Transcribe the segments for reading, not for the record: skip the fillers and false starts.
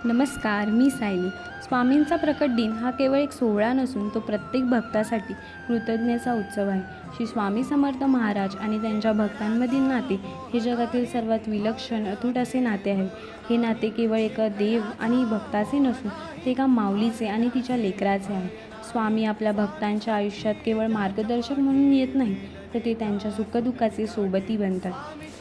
नमस्कार, मी सायली. स्वामींचा प्रकट दिन हा केवळ एक सोहळा नसून तो प्रत्येक भक्तासाठी कृतज्ञतेचा उत्सव आहे. श्री स्वामी समर्थ महाराज आणि त्यांच्या भक्तांमधील नाते हे जगातील सर्वात विलक्षण अतूट असे नाते आहे. हे नाते केवळ एका देव आणि भक्ताचे नसून ते एका माऊलीचे आणि तिच्या लेकराचे आहे. स्वामी आपल्या भक्तांच्या आयुष्यात केवळ मार्गदर्शक म्हणून येत नाही, तर ते त्यांच्या सुखदुःखाचे सोबती बनतात.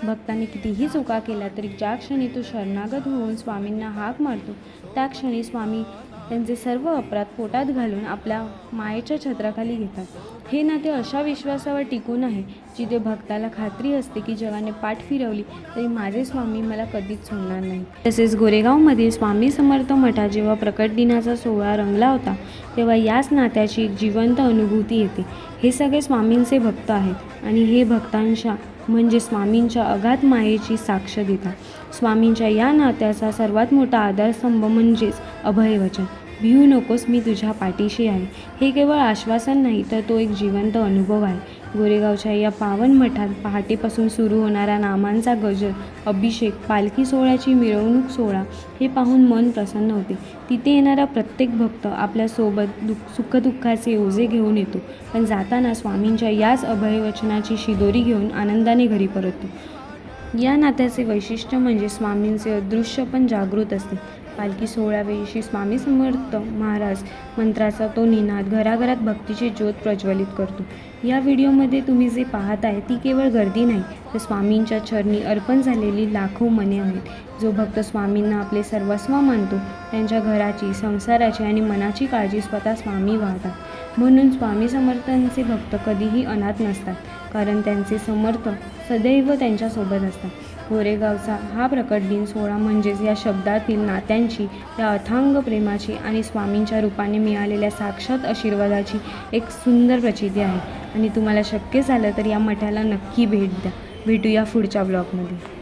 भक्तांनी कितीही चुका केल्या तरी ज्या क्षणी तो शरणागत होऊन स्वामींना हाक मारतो, त्या क्षणी स्वामी त्यांचे सर्व अपराध पोटात घालून आपल्या मायेच्या छत्राखाली घेतात. हे नाते अशा विश्वासावर टिकून आहे जिथे भक्ताला खात्री असते की जगाने पाठ फिरवली तरी माझे स्वामी मला कधीच सोडणार नाही. तसेच गोरेगावमधील स्वामी समर्थ मठात जेव्हा प्रकट दिनाचा सोहळा रंगला होता, तेव्हा याच नात्याची एक जिवंत अनुभूती येते. हे सगळे स्वामींचे भक्त आहेत आणि हे भक्तांच्या म्हणजे स्वामींच्या अगाध मायेची साक्ष देतात. स्वामींच्या या नात्याचा सर्वात मोठा आधारस्तंभ म्हणजेच अभयवचन. भिवू नकोस, मी तुझ्या पाठीशी आहे. हे केवळ आश्वासन नाही, तर तो एक जिवंत अनुभव आहे. गोरेगावच्या या पावन मठात पहाटेपासून सुरू होणारा नामांचा गजर, अभिषेक, पालखी सोहळ्याची मिरवणूक सोहळा हे पाहून मन प्रसन्न होते. तिथे येणारा प्रत्येक भक्त आपल्यासोबत सुखदुःखाचे ओझे घेऊन येतो, पण जाताना स्वामींच्या याच अभयवचनाची शिदोरी घेऊन आनंदाने घरी परततो. या नात्याचे वैशिष्ट्य म्हणजे स्वामींचे अदृश्य पण जागृत असते. पालखी सोहळ्यावेळी श्री स्वामी समर्थ महाराज मंत्राचा तो निनाद घराघरात भक्तीची ज्योत प्रज्वलित करतो. या व्हिडिओमध्ये तुम्ही जे पाहत आहे ती केवळ गर्दी नाही, तर स्वामींच्या चरणी अर्पण झालेली लाखो मने आहेत. जो भक्त स्वामींना आपले सर्वस्व मानतो त्यांच्या घराची, संसाराची आणि मनाची काळजी स्वतः स्वामी वाहतात. म्हणून स्वामी समर्थांचे भक्त कधीही अनाथ नसतात, कारण त्यांचे समर्थ सदैव त्यांच्यासोबत असतात. गोरेगावचा हा प्रकट दिन सोहळा म्हणजेच या शब्दातील नात्यांची, या अथांग प्रेमाची आणि स्वामींच्या रूपाने मिळालेल्या साक्षात आशीर्वादाची एक सुंदर प्रचिती आहे. आणि तुम्हाला शक्य झालं तर या मठाला नक्की भेट द्या. भेटूया पुढच्या ब्लॉगमध्ये.